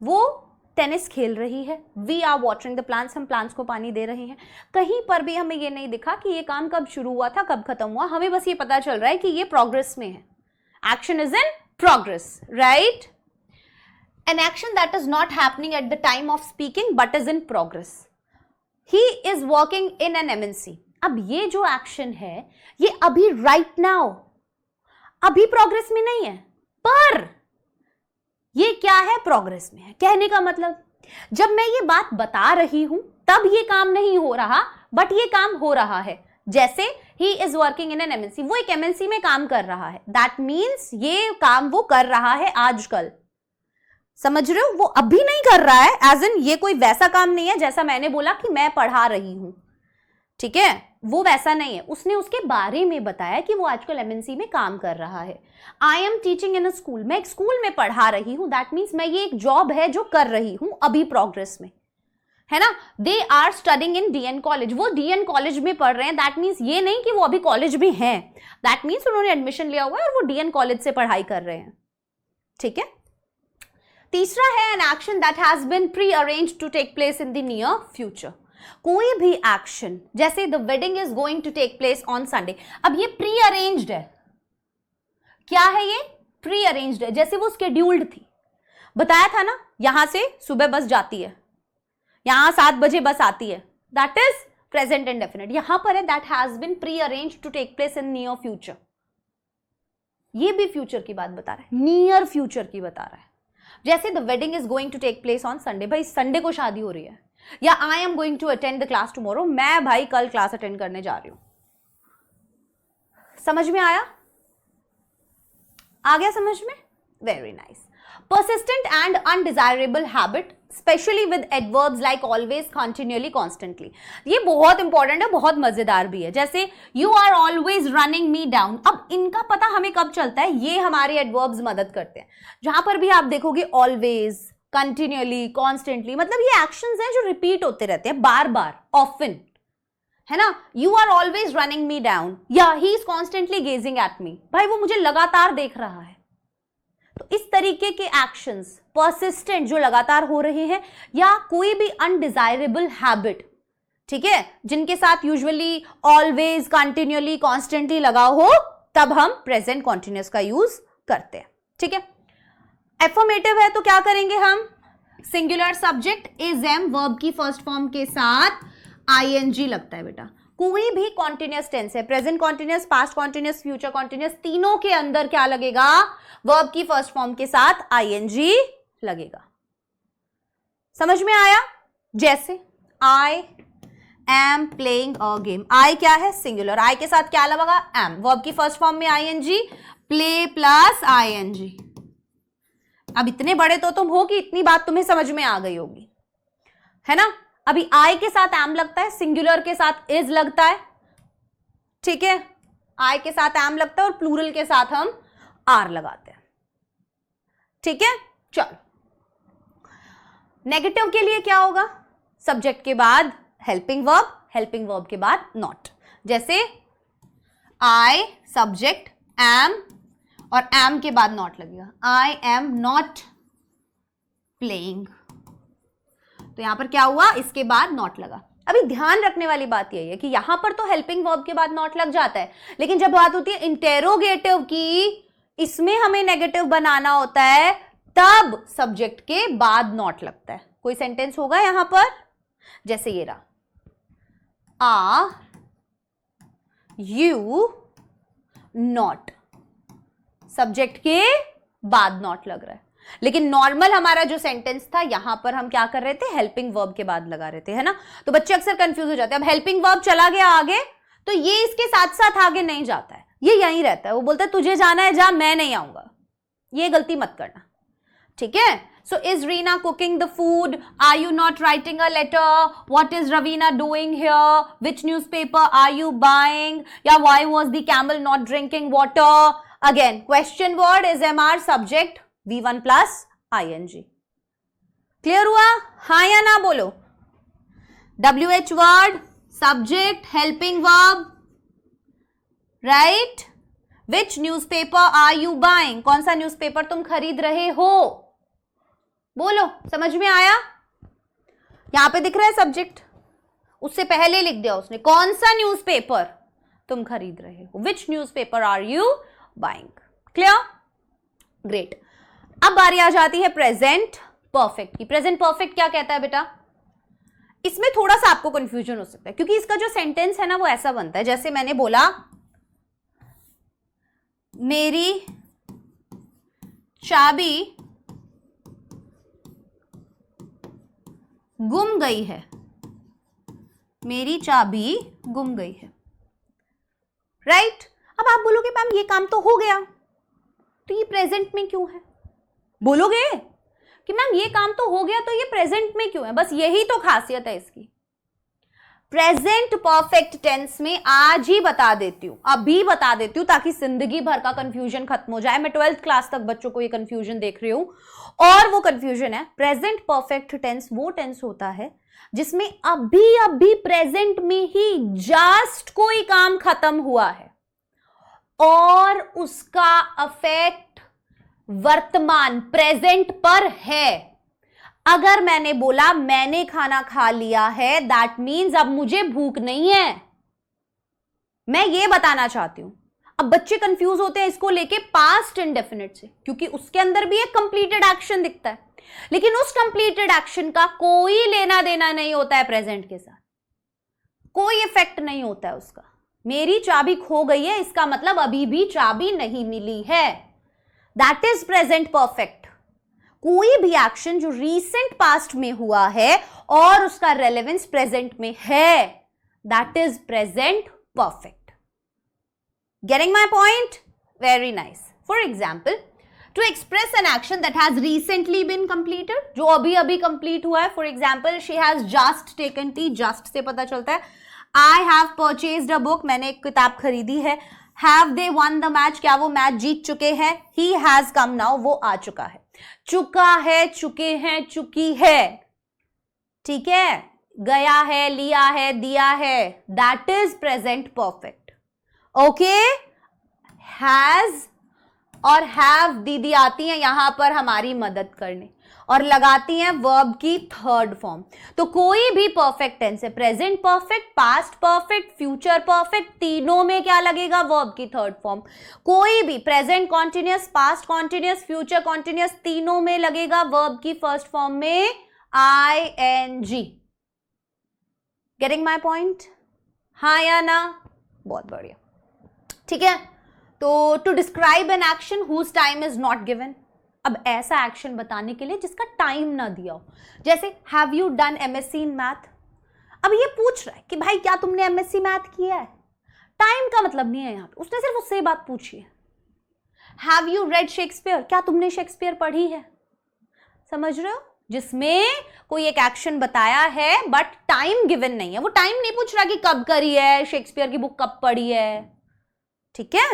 वो टेनिस खेल रही है, we are watering the plants, हम प्लांट्स को पानी दे रहे हैं। कहीं पर भी हमें ये नहीं दिखा कि ये काम कब शुरू हुआ था, कब खत्म हुआ। हमें बस ये पता चल रहा है कि ये प्रोग्रेस में है। Action is in progress, right? N action that is not happening at the time of speaking but is in progress. He is working in an MNC. अब ये जो एक्शन है, ये अभी राइट नाउ अभी प्रोग्रेस में नहीं है, पर ये क्या है? प्रोग्रेस में है। कहने का मतलब, जब मैं ये बात बता रही हूं तब ये काम नहीं हो रहा, बट ये काम हो रहा है। जैसे he is working in an MNC, वो एक एमएनसी में काम कर रहा है। दैट मीन्स ये काम वो कर रहा है आजकल। समझ रहे हो? वो अभी नहीं कर रहा है, एज इन ये कोई वैसा काम नहीं है जैसा मैंने बोला कि मैं पढ़ा रही हूं। ठीक है, वो वैसा नहीं है। उसने उसके बारे में बताया कि वो आजकल एमएनसी में काम कर रहा है। I am teaching in a school, मैं एक स्कूल में पढ़ा रही हूं। दैट मीन्स मैं ये एक जॉब है जो कर रही हूं अभी प्रोग्रेस में, है ना? They are studying in DN college, वो डीएन कॉलेज में पढ़ रहे हैं। दैट मीन्स ये नहीं कि वो अभी कॉलेज में हैं, दैट मीन्स उन्होंने एडमिशन लिया हुआ है और वो डीएन कॉलेज से पढ़ाई कर रहे हैं। ठीक है, तीसरा है an action that has been pre arranged to take place in the near future. कोई भी एक्शन, जैसे the wedding is going to take place on Sunday, अब ये प्री अरेंज्ड है। क्या है ये? प्री अरेंज्ड है। जैसे वो शेड्यूल्ड थी, बताया था ना, यहां से सुबह बस जाती है, यहां 7 बजे बस आती है। That is present indefinite. यहां पर है that has been pre arranged to take place in near future. ये भी फ्यूचर की बात बता रहा है, नियर फ्यूचर की बता रहा है। जैसे the wedding is going to take place on Sunday, भाई संडे को शादी हो रही है। या I am going to attend the class tomorrow, मैं भाई कल क्लास अटेंड करने जा रही हूं। समझ में आया? आ गया समझ में? Very nice. persistent and undesirable habit, especially with adverbs like always, continually, constantly. ये बहुत इंपॉर्टेंट है, बहुत मजेदार भी है। जैसे you are always running me down, अब इनका पता हमें कब चलता है? ये हमारे adverbs मदद करते हैं। जहां पर भी आप देखोगे always, continually, constantly, मतलब ये actions हैं जो repeat होते रहते हैं बार बार, often, है ना? You are always running me down, या he is constantly gazing at me, भाई वो मुझे लगातार देख रहा है। तो इस तरीके के एक्शंस परसिस्टेंट जो लगातार हो रहे हैं, या कोई भी अनडिजायरेबल हैबिट, ठीक है, जिनके साथ यूजुअली ऑलवेज, कंटिन्यूअली, कॉन्स्टेंटली लगा हो, तब हम प्रेजेंट कॉन्टिन्यूअस का यूज करते हैं। ठीक है, एफर्मेटिव है तो क्या करेंगे हम? Singular subject is am, verb की फर्स्ट फॉर्म के साथ आईएनजी लगता है बेटा। कोई भी कॉन्टिन्यूअस टेंस है, present continuous, past continuous, future continuous, तीनों के अंदर क्या लगेगा? वर्ब की फर्स्ट फॉर्म के साथ आईएनजी लगेगा। समझ में आया? जैसे I am playing a game, I क्या है? सिंगुलर, आई के साथ क्या लगेगा? एम, वर्ब की फर्स्ट फॉर्म में आईएनजी, प्ले प्लस आईएनजी। अब इतने बड़े तो तुम हो कि इतनी बात तुम्हें समझ में आ गई होगी, है ना? अभी आई के साथ एम लगता है, सिंगुलर के साथ इज लगता है, ठीक है, आई के साथ एम लगता है और प्लूरल के साथ हम आर लगाते हैं, ठीक है। चलो, नेगेटिव के लिए क्या होगा? सब्जेक्ट के बाद हेल्पिंग वर्ब, हेल्पिंग वर्ब के बाद नॉट। जैसे आई सब्जेक्ट एम और एम के बाद नॉट लगेगा, आई एम नॉट प्लेइंग। तो यहां पर क्या हुआ? इसके बाद नॉट लगा। अभी ध्यान रखने वाली बात यही है कि यहां पर तो हेल्पिंग वर्ब के बाद नॉट लग जाता है, लेकिन जब बात होती है इंटेरोगेटिव की, इसमें हमें नेगेटिव बनाना होता है, तब सब्जेक्ट के बाद नॉट लगता है। कोई सेंटेंस होगा यहां पर, जैसे ये रहा, आ यू नॉट, सब्जेक्ट के बाद नॉट लग रहा है। लेकिन नॉर्मल हमारा जो सेंटेंस था, यहां पर हम क्या कर रहे थे? हेल्पिंग वर्ब के बाद लगा रहे थे, है ना। तो बच्चे अक्सर कंफ्यूज हो जाते हैं। अब हेल्पिंग वर्ब चला गया आगे, तो ये इसके साथ साथ आगे नहीं जाता है, ये यहीं रहता है। वो बोलता है तुझे जाना है जा, मैं नहीं आऊंगा। ये गलती मत करना, ठीक है। So is Reena cooking the food? Are you not writing a letter? What is Raveena doing here? Which newspaper are you buying? या why was the camel not drinking water? Again question word is MR, subject V1 plus ING। Clear हुआ? हाँ या ना बोलो। WH word, subject, helping verb, right. Which newspaper are you buying? कौन सा newspaper तुम खरीद रहे हो? बोलो, समझ में आया? यहां पे दिख रहा है सब्जेक्ट, उससे पहले लिख दिया उसने कौन सा न्यूज़पेपर तुम खरीद रहे हो। Which newspaper are you buying? Clear? Great. अब बारी आ जाती है प्रेजेंट परफेक्ट की। प्रेजेंट परफेक्ट क्या कहता है बेटा? इसमें थोड़ा सा आपको कंफ्यूजन हो सकता है, क्योंकि इसका जो सेंटेंस है ना, वो ऐसा बनता है, जैसे मैंने बोला मेरी चाबी गुम गई है, मेरी चाबी गुम गई है, राइट। अब आप बोलोगे मैम ये काम तो हो गया, तो ये प्रेजेंट में क्यों है? बोलोगे कि मैम ये काम तो हो गया, तो ये प्रेजेंट में क्यों है? बस यही तो खासियत है इसकी। प्रेजेंट परफेक्ट टेंस में आज ही बता देती हूं, अभी बता देती हूं, ताकि जिंदगी भर का कंफ्यूजन खत्म हो जाए। मैं 12th क्लास तक बच्चों को ये कंफ्यूजन देख रही हूं, और वो कंफ्यूजन है, प्रेजेंट परफेक्ट टेंस वो टेंस होता है जिसमें अभी अभी प्रेजेंट में ही जस्ट कोई काम खत्म हुआ है और उसका अफेक्ट वर्तमान प्रेजेंट पर है। अगर मैंने बोला मैंने खाना खा लिया है, दैट मीन्स अब मुझे भूख नहीं है, मैं ये बताना चाहती हूं। अब बच्चे कंफ्यूज होते हैं इसको लेके पास्ट इंडेफिनिट से, क्योंकि उसके अंदर भी एक कंप्लीटेड एक्शन दिखता है, लेकिन उस कंप्लीटेड एक्शन का कोई लेना देना नहीं होता है प्रेजेंट के साथ, कोई इफेक्ट नहीं होता है उसका। मेरी चाबी खो गई है, इसका मतलब अभी भी चाबी नहीं मिली है, दैट इज प्रेजेंट परफेक्ट। कोई भी एक्शन जो रीसेंट पास्ट में हुआ है और उसका रेलेवेंस प्रेजेंट में है, that is present perfect. Getting my point? Very nice. For example, to express an action that has recently been completed, जो अभी अभी कंप्लीट हुआ है। For example, she has just taken tea, just से पता चलता है। I have purchased a book, मैंने एक किताब खरीदी है। Have they won the match, क्या वो मैच जीत चुके हैं? ही हैज कम नाउ, वो आ चुका है। चुका है, चुके हैं, चुकी है, ठीक है, गया है, लिया है, दिया है, that is present perfect. Okay, has और हैव दीदी आती हैं यहां पर हमारी मदद करने और लगाती हैं वर्ब की थर्ड फॉर्म। तो कोई भी परफेक्ट टेंस है, present perfect, past perfect, future perfect, तीनों में क्या लगेगा? वर्ब की थर्ड फॉर्म। कोई भी present continuous, past continuous, future continuous, तीनों में लगेगा वर्ब की फर्स्ट फॉर्म में ING। Getting my point? हाँ या ना? बहुत बढ़िया, ठीक है। तो to describe an action whose time is not given, अब ऐसा एक्शन बताने के लिए जिसका टाइम ना दिया हो, जैसे have you done MSc in math. अब ये पूछ रहा है कि भाई क्या तुमने MSc मैथ किया है, टाइम का मतलब नहीं है यहां पे, उसने सिर्फ उससे बात पूछी है। हैव यू रेड शेक्सपियर, क्या तुमने शेक्सपियर पढ़ी है? समझ रहे हो? जिसमें कोई एक एक्शन बताया है बट टाइम गिवन नहीं है। वो टाइम नहीं पूछ रहा कि कब करी है, शेक्सपियर की बुक कब पढ़ी है, ठीक है।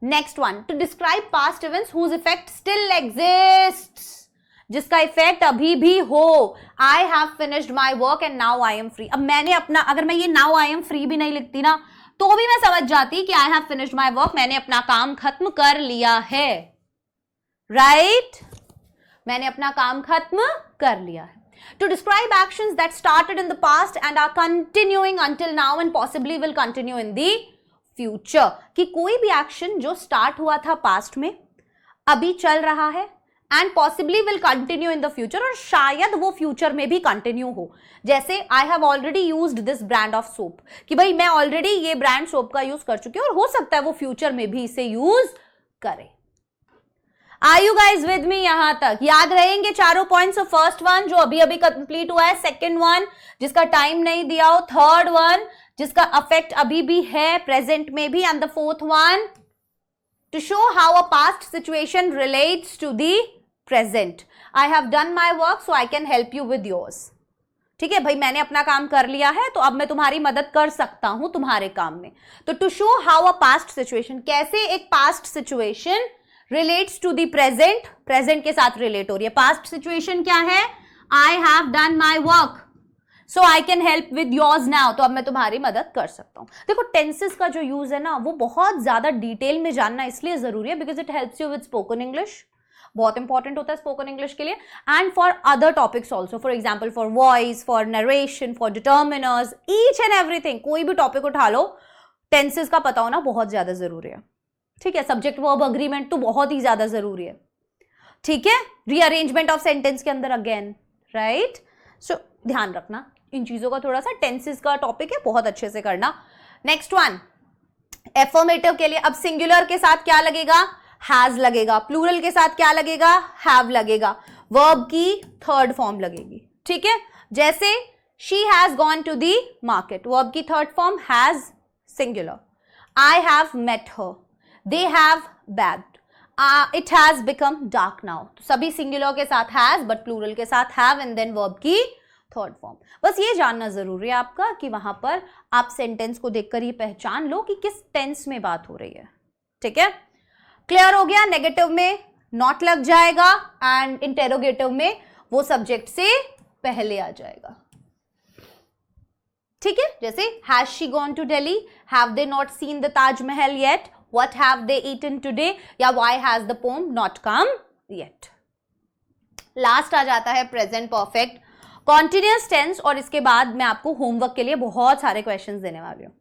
Next one, to describe past events whose effect still exists, जिसका इफेक्ट अभी भी हो। I have finished my work and now I am free. अब मैंने अपना, अगर मैं ये नाउ आई एम फ्री भी नहीं लिखती ना तो भी मैं समझ जाती कि आई हैव फिनिश्ड माई वर्क, मैंने अपना काम खत्म कर लिया है, राइट मैंने अपना काम खत्म कर लिया है। To describe actions that started in the past and are continuing until now and possibly will continue in the future, कि कोई भी एक्शन जो स्टार्ट हुआ था पास्ट में, अभी चल रहा है and possibly will continue in the future, और शायद वो फ्यूचर में भी कंटिन्यू हो। जैसे I have already used this brand of soap, कि भाई मैं ऑलरेडी ये ब्रांड सोप का यूज कर चुकी हूं और हो सकता है वो फ्यूचर में भी इसे यूज करे। Are you guys with me? यहां तक याद रहेंगे चारों पॉइंट्स। फर्स्ट वन जो अभी अभी कंप्लीट हुआ है, सेकेंड वन जिसका टाइम नहीं दिया हो, थर्ड वन जिसका अफेक्ट अभी भी है प्रेजेंट में भी, and the fourth one to show how a past situation relates to the present. I have done my work so I can help you with yours. ठीक है भाई, मैंने अपना काम कर लिया है तो अब मैं तुम्हारी मदद कर सकता हूं तुम्हारे काम में। तो to show how a past situation, कैसे एक past situation relates to the present, present के साथ रिलेट हो रही है। पास्ट सिचुएशन क्या है? I have done my work so I can help with yours now, तो अब मैं तुम्हारी मदद कर सकता हूं। देखो टेंसेस का जो यूज है ना वो बहुत ज्यादा डिटेल में जानना इसलिए जरूरी है because it helps you with spoken English, बहुत इंपॉर्टेंट होता है स्पोकन इंग्लिश के लिए, and for other topics also, for example for voice, for narration, for determiners, each and everything. कोई भी टॉपिक उठा लो, टेंसेस का पता होना बहुत ज्यादा जरूरी है। ठीक है, सब्जेक्ट वर्ब अग्रीमेंट तो बहुत ही ज्यादा जरूरी है। ठीक है, रीअरेंजमेंट ऑफ सेंटेंस के अंदर अगेन, राइट। सो ध्यान रखना इन चीजों का, थोड़ा सा टेंसेस का टॉपिक है, बहुत अच्छे से करना। नेक्स्ट वन, एफर्मेटिव के लिए अब सिंगुलर के साथ क्या लगेगा? हैज लगेगा। प्लूरल के साथ क्या लगेगा? हैव लगेगा। वर्ब की थर्ड फॉर्म लगेगी। ठीक है, जैसे she has gone to the market, verb की third form has singular. I have met her, they have bathed, it has become dark now। तो सभी सिंगुलर के साथ has but प्लूरल के साथ have and then verb की third form. बस ये जानना जरूरी है आपका कि वहां पर आप सेंटेंस को देखकर ये पहचान लो कि किस टेंस में बात हो रही है। ठीक है, क्लियर हो गया। नेगेटिव में नॉट लग जाएगा एंड इंटेरोगेटिव में वो सब्जेक्ट से पहले आ जाएगा। ठीक है, जैसे has she gone to Delhi, have they not seen the Taj Mahal yet, what have they eaten today, या why has the poem not come yet। Last आ जाता है प्रेजेंट परफेक्ट कॉन्टिन्यूअस टेंस, और इसके बाद मैं आपको होमवर्क के लिए बहुत सारे क्वेश्चंस देने वाली हूँ।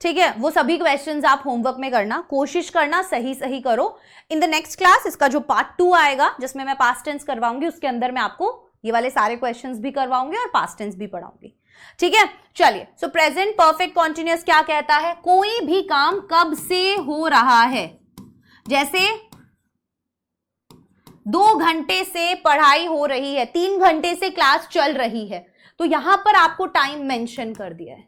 ठीक है, वो सभी क्वेश्चंस आप होमवर्क में करना, कोशिश करना सही सही करो। इन द नेक्स्ट क्लास इसका जो पार्ट 2 आएगा जिसमें मैं पास्ट टेंस करवाऊंगी, उसके अंदर मैं आपको ये वाले सारे क्वेश्चंस भी करवाऊंगी और पास्ट टेंस भी पढ़ाऊंगी। ठीक है, चलिए। सो प्रेजेंट परफेक्ट कॉन्टिन्यूअस क्या कहता है? कोई भी काम कब से हो रहा है। जैसे 2 घंटे से पढ़ाई हो रही है, 3 घंटे से क्लास चल रही है, तो यहां पर आपको टाइम मेंशन कर दिया है।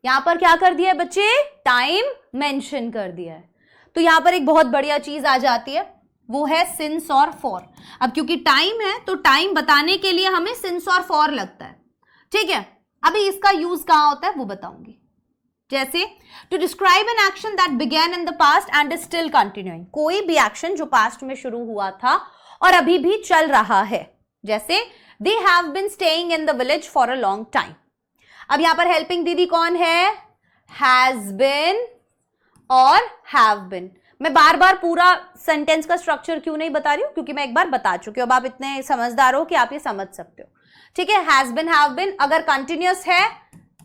यहां पर क्या कर दिया है बच्चे? टाइम मेंशन कर दिया है। तो यहां पर एक बहुत बढ़िया चीज आ जाती है, वो है सिंस और फॉर। अब क्योंकि टाइम है तो टाइम बताने के लिए हमें सिंस और फॉर लगता है। ठीक है, अभी इसका यूज कहां होता है वो बताऊंगी। जैसे to describe an action that began in the past and is still continuing, कोई भी एक्शन जो पास्ट में शुरू हुआ था और अभी भी चल रहा है। जैसे they have been staying in the village for a long time. अब यहां पर हेल्पिंग दीदी कौन है? हैज बीन और हैव बीन। मैं बार बार पूरा सेंटेंस का स्ट्रक्चर क्यों नहीं बता रही हूं? क्योंकि मैं एक बार बता चुकी हूं, अब आप इतने समझदार हो कि आप ये समझ सकते हो। ठीक है, हैज बिन, हैव बिन, अगर कंटिन्यूअस है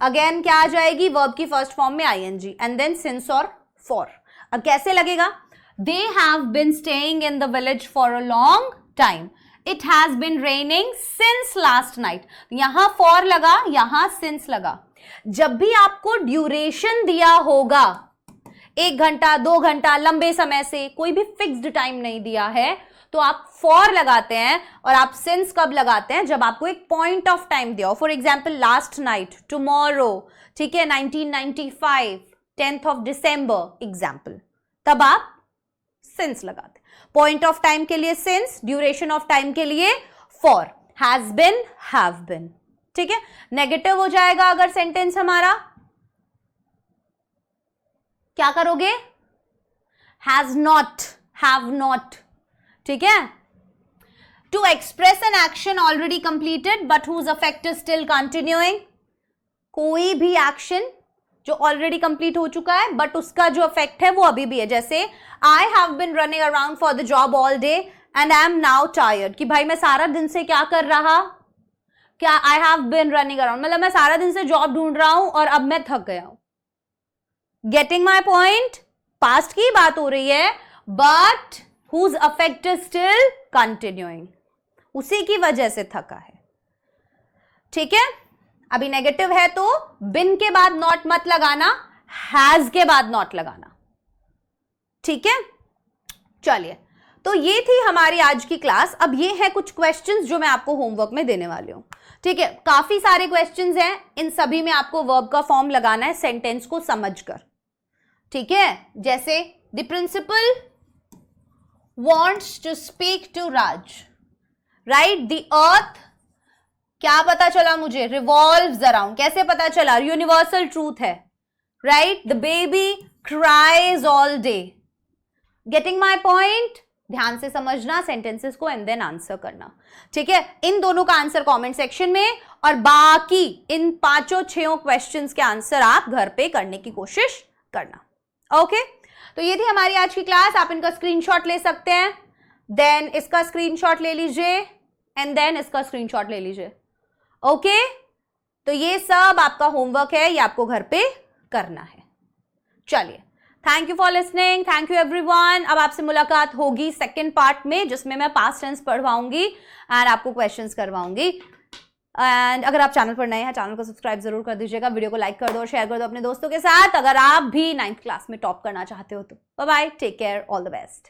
अगेन क्या आ जाएगी? वर्ब की फर्स्ट फॉर्म में आईएनजी एंड देन सिंस और फॉर। अब कैसे लगेगा? They have been staying in the village for a long time, it has been raining since last night. यहां फॉर लगा, यहां सिंस लगा। जब भी आपको ड्यूरेशन दिया होगा, 1 घंटा 2 घंटा, लंबे समय से कोई भी फिक्स्ड टाइम नहीं दिया है, तो आप फॉर लगाते हैं। और आप सिंस कब लगाते हैं? जब आपको एक पॉइंट ऑफ टाइम दिया हो। For example last night, tomorrow, ठीक है, 1995, 10th of December एग्जाम्पल, तब आप सिंस लगाते हैं। पॉइंट ऑफ टाइम के लिए सिंस, ड्यूरेशन ऑफ टाइम के लिए for, has been, have been, ठीक है। नेगेटिव हो जाएगा अगर सेंटेंस हमारा, क्या करोगे, हैज नॉट, हैव नॉट, ठीक है। To express an action already completed but whose affect is still continuing, कोई भी एक्शन जो ऑलरेडी कंप्लीट हो चुका है बट उसका जो इफेक्ट है वो अभी भी है। जैसे I have been running around for the job all day and I am now tired, कि भाई मैं सारा दिन से क्या कर रहा, क्या I have been running around मतलब मैं सारा दिन से जॉब ढूंढ रहा हूं और अब मैं थक गया हूं। गेटिंग माई पॉइंट, पास्ट की बात हो रही है but whose affect is still continuing, उसी की वजह से थका है, ठीक है। अभी नेगेटिव है तो बिन के बाद नॉट मत लगाना, हैज के बाद नॉट लगाना, ठीक है। चलिए, तो ये थी हमारी आज की क्लास। अब ये है कुछ क्वेश्चंस जो मैं आपको होमवर्क में देने वाली हूं, ठीक है। काफी सारे क्वेश्चंस हैं, इन सभी में आपको वर्ब का फॉर्म लगाना है सेंटेंस को समझकर, ठीक है। जैसे the principal wants to speak to Raj, right. The earth, क्या पता चला मुझे, रिवॉल्व्स अराउंड, कैसे पता चला, यूनिवर्सल ट्रूथ है, right. The baby cries all day. Getting my point, ध्यान से समझना सेंटेंसेस को एंड देन आंसर करना, ठीक है। इन दोनों का आंसर कमेंट सेक्शन में, और बाकी इन 5-6 क्वेश्चंस के आंसर आप घर पे करने की कोशिश करना, ओके। तो ये थी हमारी आज की क्लास। आप इनका स्क्रीनशॉट ले सकते हैं, देन इसका स्क्रीनशॉट ले लीजिए एंड देन इसका स्क्रीनशॉट ले लीजिए, ओके। तो ये सब आपका होमवर्क है, ये आपको घर पे करना है। चलिए, thank you for listening, thank you everyone. अब आपसे मुलाकात होगी सेकंड पार्ट में, जिसमें मैं पास्ट टेंस पढ़वाऊंगी एंड आपको क्वेश्चंस करवाऊंगी। एंड अगर आप चैनल पर नए हैं, चैनल को सब्सक्राइब जरूर कर दीजिएगा, वीडियो को लाइक कर दो और शेयर कर दो अपने दोस्तों के साथ, अगर आप भी 9th क्लास में टॉप करना चाहते हो तो। Bye bye, take care, all the best.